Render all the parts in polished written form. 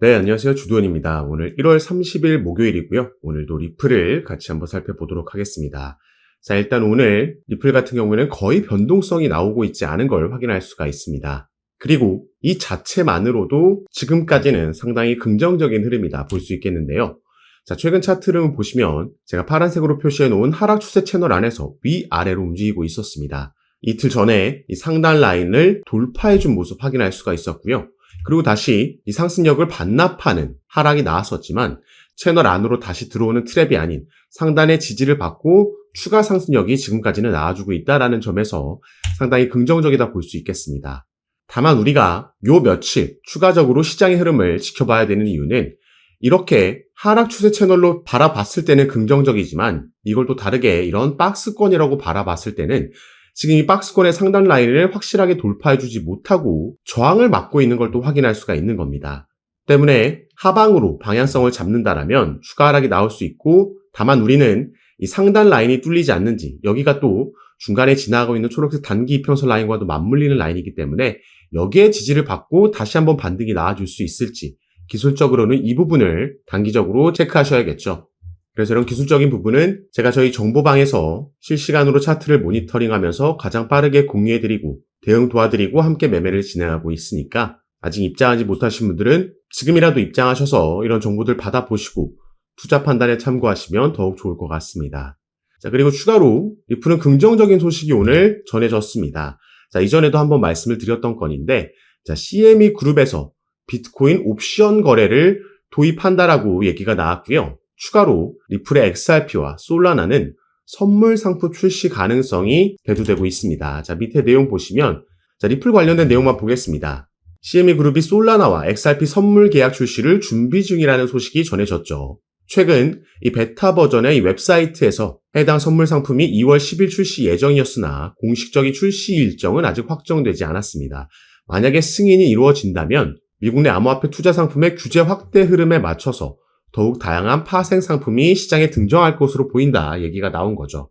네, 안녕하세요. 주도현입니다. 오늘 1월 30일 목요일이고요. 오늘도 리플을 같이 한번 살펴보도록 하겠습니다. 자, 일단 오늘 리플 같은 경우에는 거의 변동성이 나오고 있지 않은 걸 확인할 수가 있습니다. 그리고 이 자체만으로도 지금까지는 상당히 긍정적인 흐름이다 볼 수 있겠는데요. 자, 최근 차트 흐름을 보시면 제가 파란색으로 표시해 놓은 하락 추세 채널 안에서 위아래로 움직이고 있었습니다. 이틀 전에 이 상단 라인을 돌파해 준 모습 확인할 수가 있었고요. 그리고 다시 이 상승력을 반납하는 하락이 나왔었지만 채널 안으로 다시 들어오는 트랩이 아닌 상단의 지지를 받고 추가 상승력이 지금까지는 나와주고 있다는 점에서 상당히 긍정적이다 볼 수 있겠습니다. 다만 우리가 요 며칠 추가적으로 시장의 흐름을 지켜봐야 되는 이유는 이렇게 하락 추세 채널로 바라봤을 때는 긍정적이지만 이걸 또 다르게 이런 박스권이라고 바라봤을 때는 지금 이 박스권의 상단 라인을 확실하게 돌파해주지 못하고 저항을 맞고 있는 걸 또 확인할 수가 있는 겁니다. 때문에 하방으로 방향성을 잡는다라면 추가 하락이 나올 수 있고, 다만 우리는 이 상단 라인이 뚫리지 않는지, 여기가 또 중간에 지나가고 있는 초록색 단기 이평선 라인과도 맞물리는 라인이기 때문에 여기에 지지를 받고 다시 한번 반등이 나와줄 수 있을지, 기술적으로는 이 부분을 단기적으로 체크하셔야겠죠. 그래서 이런 기술적인 부분은 제가 저희 정보방에서 실시간으로 차트를 모니터링하면서 가장 빠르게 공유해드리고 대응 도와드리고 함께 매매를 진행하고 있으니까 아직 입장하지 못하신 분들은 지금이라도 입장하셔서 이런 정보들 받아보시고 투자 판단에 참고하시면 더욱 좋을 것 같습니다. 자, 그리고 추가로 리플은 긍정적인 소식이 오늘 전해졌습니다. 자, 이전에도 한번 말씀을 드렸던 건인데, 자, CME 그룹에서 비트코인 옵션 거래를 도입한다라고 얘기가 나왔고요. 추가로 리플의 XRP와 솔라나는 선물 상품 출시 가능성이 대두되고 있습니다. 자, 밑에 내용 보시면, 자, 리플 관련된 내용만 보겠습니다. CME 그룹이 솔라나와 XRP 선물 계약 출시를 준비 중이라는 소식이 전해졌죠. 최근 이 베타 버전의 이 웹사이트에서 해당 선물 상품이 2월 10일 출시 예정이었으나 공식적인 출시 일정은 아직 확정되지 않았습니다. 만약에 승인이 이루어진다면 미국 내 암호화폐 투자 상품의 규제 확대 흐름에 맞춰서 더욱 다양한 파생 상품이 시장에 등장할 것으로 보인다 얘기가 나온 거죠.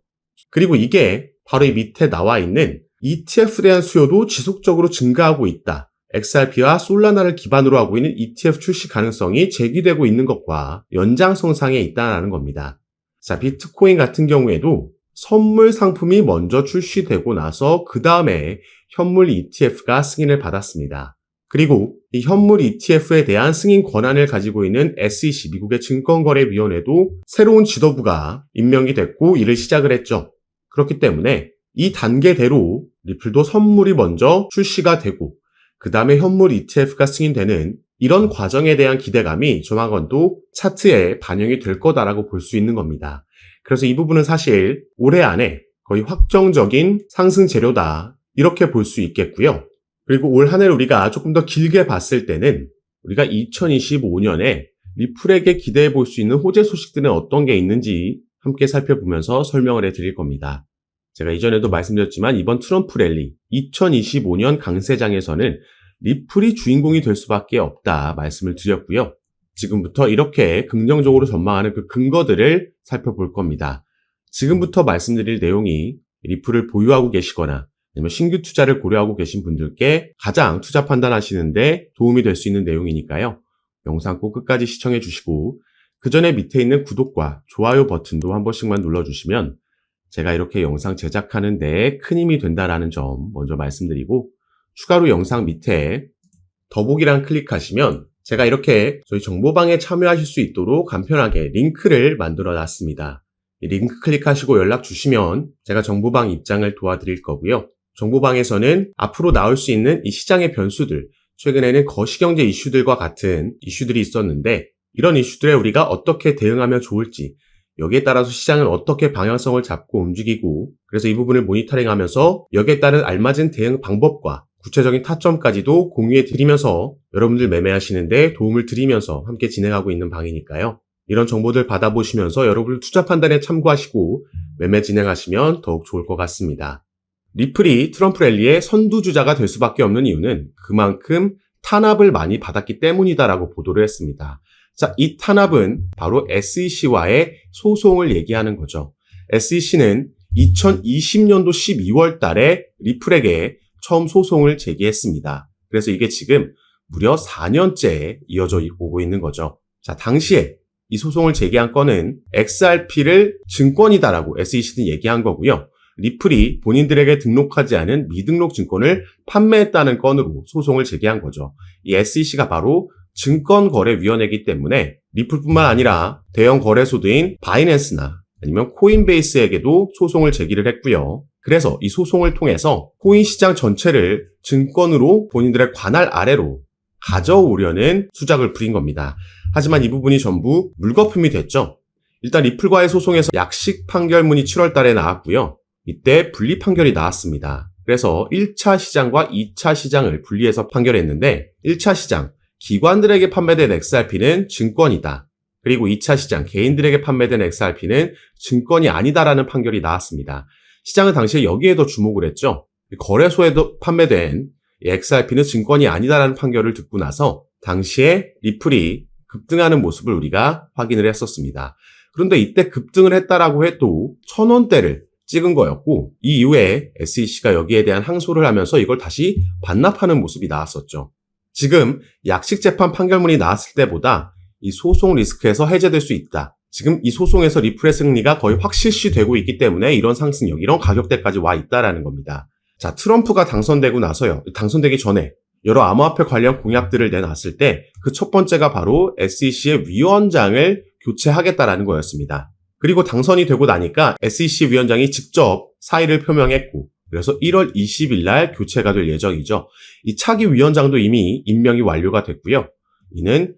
그리고 이게 바로 이 밑에 나와 있는 ETF에 대한 수요도 지속적으로 증가하고 있다. XRP와 솔라나를 기반으로 하고 있는 ETF 출시 가능성이 제기되고 있는 것과 연장선상에 있다는 겁니다. 자, 비트코인 같은 경우에도 선물 상품이 먼저 출시되고 나서 그 다음에 현물 ETF가 승인을 받았습니다. 그리고 이 현물 ETF에 대한 승인 권한을 가지고 있는 SEC, 미국의 증권거래위원회도 새로운 지도부가 임명이 됐고 일을 시작을 했죠. 그렇기 때문에 이 단계대로 리플도 선물이 먼저 출시가 되고 그 다음에 현물 ETF가 승인되는 이런 과정에 대한 기대감이 조만간 또 차트에 반영이 될 거다라고 볼 수 있는 겁니다. 그래서 이 부분은 사실 올해 안에 거의 확정적인 상승 재료다 이렇게 볼 수 있겠고요. 그리고 올 한 해를 우리가 조금 더 길게 봤을 때는 우리가 2025년에 리플에게 기대해 볼 수 있는 호재 소식들은 어떤 게 있는지 함께 살펴보면서 설명을 해드릴 겁니다. 제가 이전에도 말씀드렸지만 이번 트럼프 랠리 2025년 강세장에서는 리플이 주인공이 될 수밖에 없다 말씀을 드렸고요. 지금부터 이렇게 긍정적으로 전망하는 그 근거들을 살펴볼 겁니다. 지금부터 말씀드릴 내용이 리플을 보유하고 계시거나 아니면 신규 투자를 고려하고 계신 분들께 가장 투자 판단하시는데 도움이 될 수 있는 내용이니까요. 영상 꼭 끝까지 시청해 주시고 그 전에 밑에 있는 구독과 좋아요 버튼도 한 번씩만 눌러주시면 제가 이렇게 영상 제작하는 데 큰 힘이 된다는 점 먼저 말씀드리고 추가로 영상 밑에 더보기란 클릭하시면 제가 이렇게 저희 정보방에 참여하실 수 있도록 간편하게 링크를 만들어 놨습니다. 이 링크 클릭하시고 연락 주시면 제가 정보방 입장을 도와드릴 거고요. 정보방에서는 앞으로 나올 수 있는 이 시장의 변수들, 최근에는 거시경제 이슈들과 같은 이슈들이 있었는데 이런 이슈들에 우리가 어떻게 대응하면 좋을지 여기에 따라서 시장은 어떻게 방향성을 잡고 움직이고 그래서 이 부분을 모니터링하면서 여기에 따른 알맞은 대응 방법과 구체적인 타점까지도 공유해 드리면서 여러분들 매매하시는데 도움을 드리면서 함께 진행하고 있는 방이니까요. 이런 정보들 받아보시면서 여러분들 투자 판단에 참고하시고 매매 진행하시면 더욱 좋을 것 같습니다. 리플이 트럼프 랠리의 선두주자가 될 수밖에 없는 이유는 그만큼 탄압을 많이 받았기 때문이다라고 보도를 했습니다. 자, 이 탄압은 바로 SEC와의 소송을 얘기하는 거죠. SEC는 2020년도 12월 달에 리플에게 처음 소송을 제기했습니다. 그래서 이게 지금 무려 4년째 이어져 오고 있는 거죠. 자, 당시에 이 소송을 제기한 건은 XRP를 증권이다라고 SEC는 얘기한 거고요. 리플이 본인들에게 등록하지 않은 미등록 증권을 판매했다는 건으로 소송을 제기한 거죠. 이 SEC가 바로 증권거래위원회이기 때문에 리플뿐만 아니라 대형 거래소들인 바이낸스나 아니면 코인베이스에게도 소송을 제기를 했고요. 그래서 이 소송을 통해서 코인 시장 전체를 증권으로 본인들의 관할 아래로 가져오려는 수작을 부린 겁니다. 하지만 이 부분이 전부 물거품이 됐죠. 일단 리플과의 소송에서 약식 판결문이 7월 달에 나왔고요. 이때 분리 판결이 나왔습니다. 그래서 1차 시장과 2차 시장을 분리해서 판결했는데 1차 시장, 기관들에게 판매된 XRP는 증권이다. 그리고 2차 시장, 개인들에게 판매된 XRP는 증권이 아니다라는 판결이 나왔습니다. 시장은 당시에 여기에 더 주목을 했죠. 거래소에도 판매된 XRP는 증권이 아니다라는 판결을 듣고 나서 당시에 리플이 급등하는 모습을 우리가 확인을 했었습니다. 그런데 이때 급등을 했다라고 해도 1,000원대를 찍은 거였고 이 이후에 SEC가 여기에 대한 항소를 하면서 이걸 다시 반납하는 모습이 나왔었죠. 지금 약식재판 판결문이 나왔을 때보다 이 소송 리스크에서 해제될 수 있다. 지금 이 소송에서 리플의 승리가 거의 확실시되고 있기 때문에 이런 상승력, 이런 가격대까지 와 있다라는 겁니다. 자, 트럼프가 당선되고 나서요. 당선되기 전에 여러 암호화폐 관련 공약들을 내놨을 때 그 첫 번째가 바로 SEC의 위원장을 교체하겠다라는 거였습니다. 그리고 당선이 되고 나니까 SEC 위원장이 직접 사의를 표명했고 그래서 1월 20일 날 교체가 될 예정이죠. 이 차기 위원장도 이미 임명이 완료가 됐고요. 이는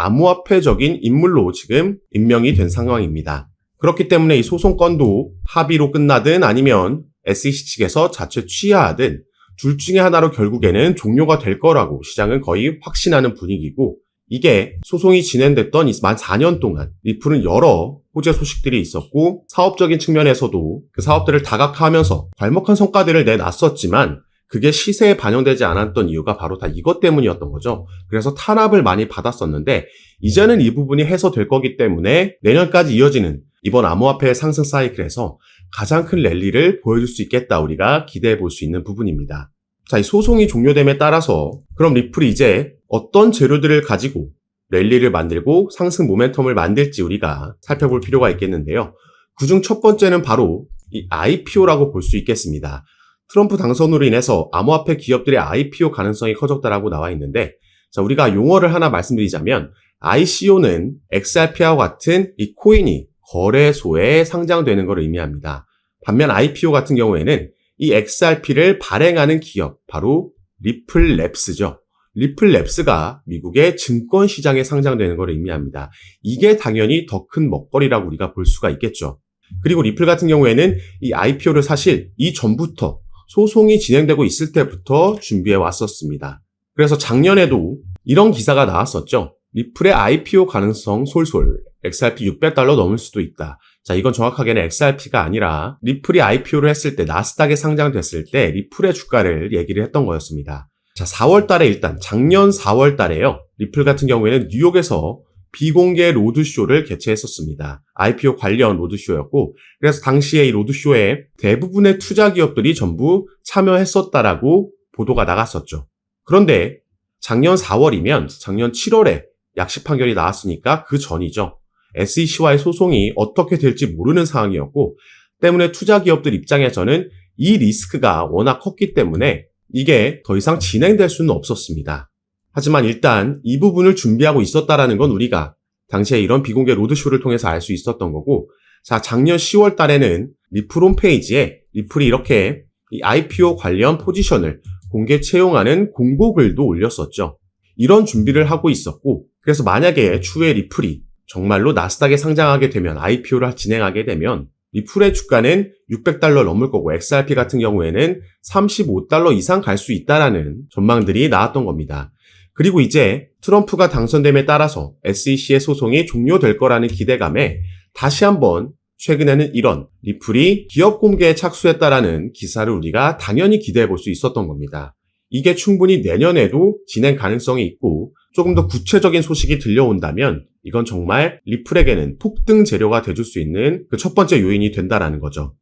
친암호화폐적인 인물로 지금 임명이 된 상황입니다. 그렇기 때문에 이 소송건도 합의로 끝나든 아니면 SEC 측에서 자체 취하하든 둘 중에 하나로 결국에는 종료가 될 거라고 시장은 거의 확신하는 분위기고 이게 소송이 진행됐던 만 4년 동안 리플은 여러 호재 소식들이 있었고 사업적인 측면에서도 그 사업들을 다각화하면서 괄목한 성과들을 내놨었지만 그게 시세에 반영되지 않았던 이유가 바로 다 이것 때문이었던 거죠. 그래서 탄압을 많이 받았었는데 이제는 이 부분이 해소될 거기 때문에 내년까지 이어지는 이번 암호화폐 상승 사이클에서 가장 큰 랠리를 보여줄 수 있겠다 우리가 기대해 볼 수 있는 부분입니다. 자, 이 소송이 종료됨에 따라서 그럼 리플이 이제 어떤 재료들을 가지고 랠리를 만들고 상승 모멘텀을 만들지 우리가 살펴볼 필요가 있겠는데요. 그중 첫 번째는 바로 이 IPO라고 볼 수 있겠습니다. 트럼프 당선으로 인해서 암호화폐 기업들의 IPO 가능성이 커졌다라고 나와 있는데 자, 우리가 용어를 하나 말씀드리자면 ICO는 XRP와 같은 이 코인이 거래소에 상장되는 것을 의미합니다. 반면 IPO 같은 경우에는 이 XRP를 발행하는 기업, 바로 리플랩스죠. 리플랩스가 미국의 증권시장에 상장되는 것을 의미합니다. 이게 당연히 더 큰 먹거리라고 우리가 볼 수가 있겠죠. 그리고 리플 같은 경우에는 이 IPO를 사실 이전부터 소송이 진행되고 있을 때부터 준비해 왔었습니다. 그래서 작년에도 이런 기사가 나왔었죠. 리플의 IPO 가능성 솔솔, XRP $600 넘을 수도 있다. 자, 이건 정확하게는 XRP가 아니라 리플이 IPO를 했을 때 나스닥에 상장됐을 때 리플의 주가를 얘기를 했던 거였습니다. 자, 4월 달에 일단 작년 4월 달에요. 리플 같은 경우에는 뉴욕에서 비공개 로드쇼를 개최했었습니다. IPO 관련 로드쇼였고 그래서 당시에 이 로드쇼에 대부분의 투자 기업들이 전부 참여했었다라고 보도가 나갔었죠. 그런데 작년 4월이면 작년 7월에 약식 판결이 나왔으니까 그 전이죠. SEC와의 소송이 어떻게 될지 모르는 상황이었고 때문에 투자 기업들 입장에서는 이 리스크가 워낙 컸기 때문에 이게 더 이상 진행될 수는 없었습니다. 하지만 일단 이 부분을 준비하고 있었다라는 건 우리가 당시에 이런 비공개 로드쇼를 통해서 알 수 있었던 거고 자, 작년 10월 달에는 리플 홈페이지에 리플이 이렇게 이 IPO 관련 포지션을 공개 채용하는 공고글도 올렸었죠. 이런 준비를 하고 있었고 그래서 만약에 추후에 리플이 정말로 나스닥에 상장하게 되면 IPO를 진행하게 되면 리플의 주가는 $600 넘을 거고 XRP 같은 경우에는 $35 이상 갈 수 있다라는 전망들이 나왔던 겁니다. 그리고 이제 트럼프가 당선됨에 따라서 SEC의 소송이 종료될 거라는 기대감에 다시 한번 최근에는 이런 리플이 기업 공개에 착수했다라는 기사를 우리가 당연히 기대해 볼 수 있었던 겁니다. 이게 충분히 내년에도 진행 가능성이 있고 조금 더 구체적인 소식이 들려온다면 이건 정말 리플에게는 폭등 재료가 돼줄 수 있는 그 첫 번째 요인이 된다라는 거죠.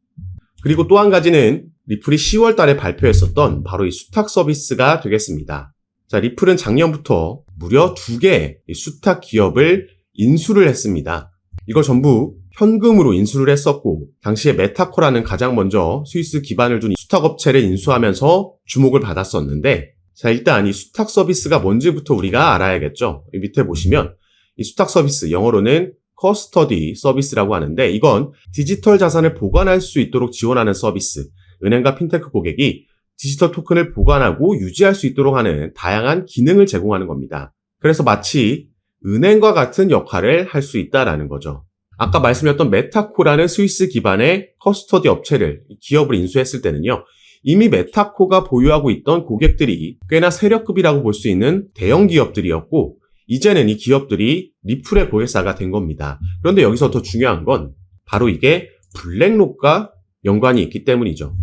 그리고 또 한 가지는 리플이 10월 달에 발표했었던 바로 이 수탁 서비스가 되겠습니다. 자, 리플은 작년부터 무려 2개의 수탁 기업을 인수를 했습니다. 이걸 전부 현금으로 인수를 했었고, 당시에 메타코라는 가장 먼저 스위스 기반을 둔 수탁 업체를 인수하면서 주목을 받았었는데, 자, 일단 이 수탁 서비스가 뭔지부터 우리가 알아야겠죠. 밑에 보시면 이 수탁 서비스, 영어로는 커스터디 서비스라고 하는데, 이건 디지털 자산을 보관할 수 있도록 지원하는 서비스. 은행과 핀테크 고객이 디지털 토큰을 보관하고 유지할 수 있도록 하는 다양한 기능을 제공하는 겁니다. 그래서 마치 은행과 같은 역할을 할 수 있다라는 거죠. 아까 말씀드렸던 메타코라는 스위스 기반의 커스터디 업체를, 기업을 인수했을 때는요, 이미 메타코가 보유하고 있던 고객들이 꽤나 세력급이라고 볼 수 있는 대형 기업들이었고, 이제는 이 기업들이 리플의 고객사가 된 겁니다. 그런데 여기서 더 중요한 건 바로 이게 블랙록과 연관이 있기 때문이죠.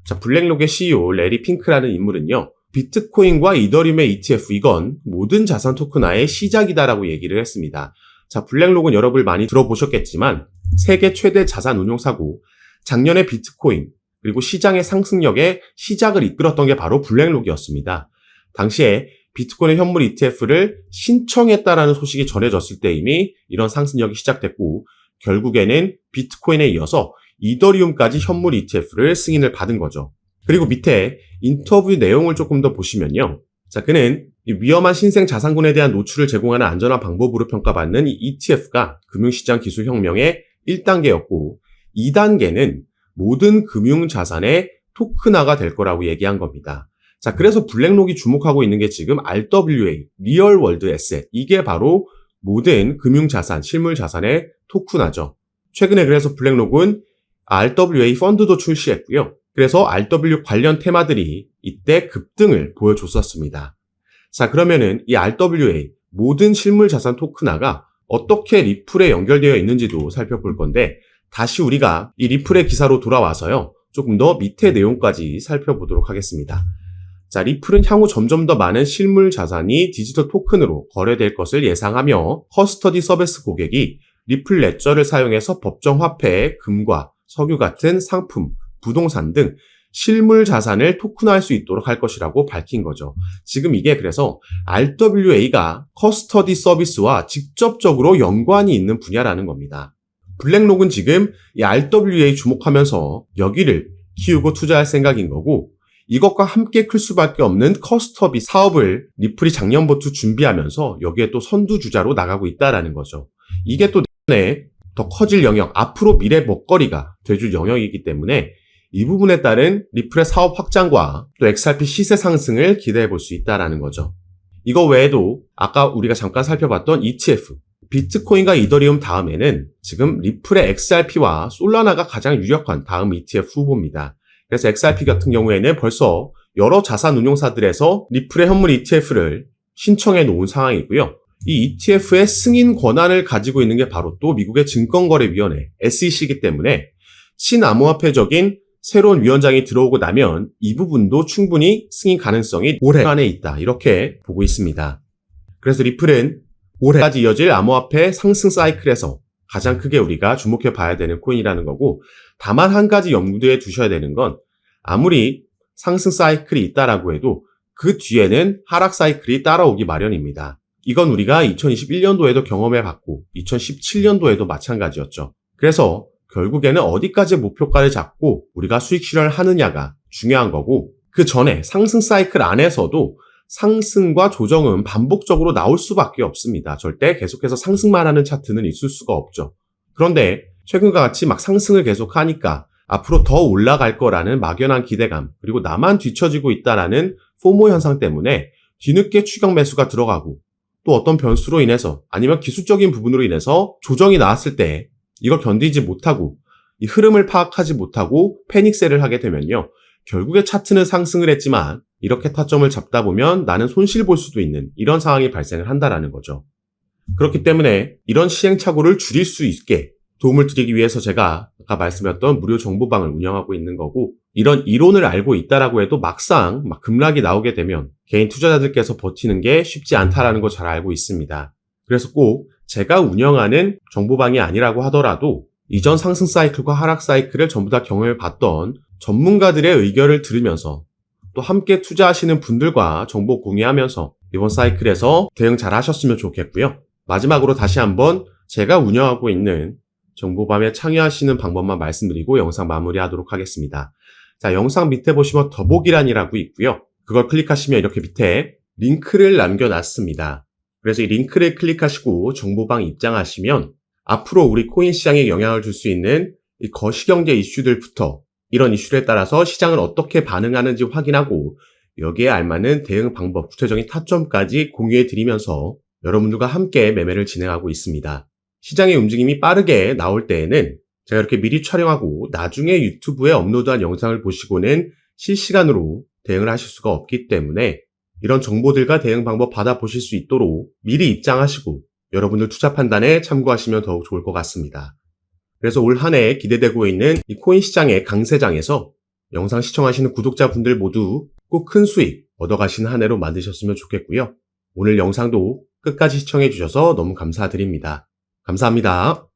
자, 블랙록의 CEO 레리 핑크라는 인물은요, 비트코인과 이더리움의 ETF, 이건 모든 자산 토큰화의 시작이다라고 얘기를 했습니다. 자, 블랙록은 여러분 많이 들어보셨겠지만 세계 최대 자산 운용사고, 작년에 비트코인 그리고 시장의 상승력에 시작을 이끌었던 게 바로 블랙록이었습니다. 당시에 비트코인 현물 ETF를 신청했다라는 소식이 전해졌을 때 이미 이런 상승력이 시작됐고, 결국에는 비트코인에 이어서 이더리움까지 현물 ETF를 승인을 받은 거죠. 그리고 밑에 인터뷰 내용을 조금 더 보시면요. 자, 그는 위험한 신생 자산군에 대한 노출을 제공하는 안전한 방법으로 평가받는 이 ETF가 금융시장 기술혁명의 1단계였고, 2단계는 모든 금융자산의 토큰화가 될 거라고 얘기한 겁니다. 자, 그래서 블랙록이 주목하고 있는 게 지금 RWA, 리얼 월드 에셋, 이게 바로 모든 금융자산, 실물자산의 토큰화죠. 최근에 그래서 블랙록은 RWA 펀드도 출시했고요. 그래서 RW 관련 테마들이 이때 급등을 보여줬었습니다. 자, 그러면은 이 RWA, 모든 실물자산 토큰화가 어떻게 리플에 연결되어 있는지도 살펴볼 건데, 다시 우리가 이 리플의 기사로 돌아와서요, 조금 더 밑에 내용까지 살펴보도록 하겠습니다. 자, 리플은 향후 점점 더 많은 실물 자산이 디지털 토큰으로 거래될 것을 예상하며, 커스터디 서비스 고객이 리플 레저를 사용해서 법정 화폐, 금과 석유 같은 상품, 부동산 등 실물 자산을 토큰화할 수 있도록 할 것이라고 밝힌 거죠. 지금 이게 그래서 RWA가 커스터디 서비스와 직접적으로 연관이 있는 분야라는 겁니다. 블랙록은 지금 이 RWA 주목하면서 여기를 키우고 투자할 생각인 거고, 이것과 함께 클 수밖에 없는 커스터디 사업을 리플이 작년부터 준비하면서 여기에 또 선두주자로 나가고 있다라는 거죠. 이게 또 내년에 더 커질 영역, 앞으로 미래 먹거리가 돼줄 영역이기 때문에 이 부분에 따른 리플의 사업 확장과 또 XRP 시세 상승을 기대해 볼 수 있다라는 거죠. 이거 외에도 아까 우리가 잠깐 살펴봤던 ETF, 비트코인과 이더리움 다음에는 지금 리플의 XRP와 솔라나가 가장 유력한 다음 ETF 후보입니다. 그래서 XRP 같은 경우에는 벌써 여러 자산 운용사들에서 리플의 현물 ETF를 신청해 놓은 상황이고요. 이 ETF의 승인 권한을 가지고 있는 게 바로 또 미국의 증권거래위원회 SEC이기 때문에 친암호화폐적인 새로운 위원장이 들어오고 나면 이 부분도 충분히 승인 가능성이 올해 안에 있다, 이렇게 보고 있습니다. 그래서 리플은 올해까지 이어질 암호화폐 상승 사이클에서 가장 크게 우리가 주목해 봐야 되는 코인이라는 거고, 다만 한 가지 염두에 두셔야 되는 건, 아무리 상승 사이클이 있다라고 해도 그 뒤에는 하락 사이클이 따라오기 마련입니다. 이건 우리가 2021년도에도 경험해 봤고 2017년도에도 마찬가지였죠. 그래서 결국에는 어디까지 목표가를 잡고 우리가 수익 실현을 하느냐가 중요한 거고, 그 전에 상승 사이클 안에서도 상승과 조정은 반복적으로 나올 수밖에 없습니다. 절대 계속해서 상승만 하는 차트는 있을 수가 없죠. 그런데 최근과 같이 막 상승을 계속하니까 앞으로 더 올라갈 거라는 막연한 기대감, 그리고 나만 뒤처지고 있다라는 포모 현상 때문에 뒤늦게 추격 매수가 들어가고, 또 어떤 변수로 인해서 아니면 기술적인 부분으로 인해서 조정이 나왔을 때 이걸 견디지 못하고 이 흐름을 파악하지 못하고 패닉셀을 하게 되면요, 결국에 차트는 상승을 했지만 이렇게 타점을 잡다 보면 나는 손실 볼 수도 있는 이런 상황이 발생을 한다라는 거죠. 그렇기 때문에 이런 시행착오를 줄일 수 있게 도움을 드리기 위해서 제가 아까 말씀드렸던 무료 정보방을 운영하고 있는 거고, 이런 이론을 알고 있다라고 해도 막상 급락이 나오게 되면 개인 투자자들께서 버티는 게 쉽지 않다라는 거 잘 알고 있습니다. 그래서 꼭 제가 운영하는 정보방이 아니라고 하더라도 이전 상승 사이클과 하락 사이클을 전부 다 경험해 봤던 전문가들의 의견을 들으면서 또 함께 투자하시는 분들과 정보 공유하면서 이번 사이클에서 대응 잘 하셨으면 좋겠고요. 마지막으로 다시 한번 제가 운영하고 있는 정보밤에 참여하시는 방법만 말씀드리고 영상 마무리하도록 하겠습니다. 자, 영상 밑에 보시면 더보기란이라고 있고요. 그걸 클릭하시면 이렇게 밑에 링크를 남겨놨습니다. 그래서 이 링크를 클릭하시고 정보방 입장하시면 앞으로 우리 코인 시장에 영향을 줄 수 있는 이 거시경제 이슈들부터 이런 이슈에 따라서 시장을 어떻게 반응하는지 확인하고 여기에 알맞는 대응 방법, 구체적인 타점까지 공유해 드리면서 여러분들과 함께 매매를 진행하고 있습니다. 시장의 움직임이 빠르게 나올 때에는 제가 이렇게 미리 촬영하고 나중에 유튜브에 업로드한 영상을 보시고는 실시간으로 대응을 하실 수가 없기 때문에 이런 정보들과 대응 방법 받아보실 수 있도록 미리 입장하시고 여러분들 투자 판단에 참고하시면 더욱 좋을 것 같습니다. 그래서 올 한 해 기대되고 있는 이 코인 시장의 강세장에서 영상 시청하시는 구독자분들 모두 꼭 큰 수익 얻어가시는 한 해로 만드셨으면 좋겠고요. 오늘 영상도 끝까지 시청해 주셔서 너무 감사드립니다. 감사합니다.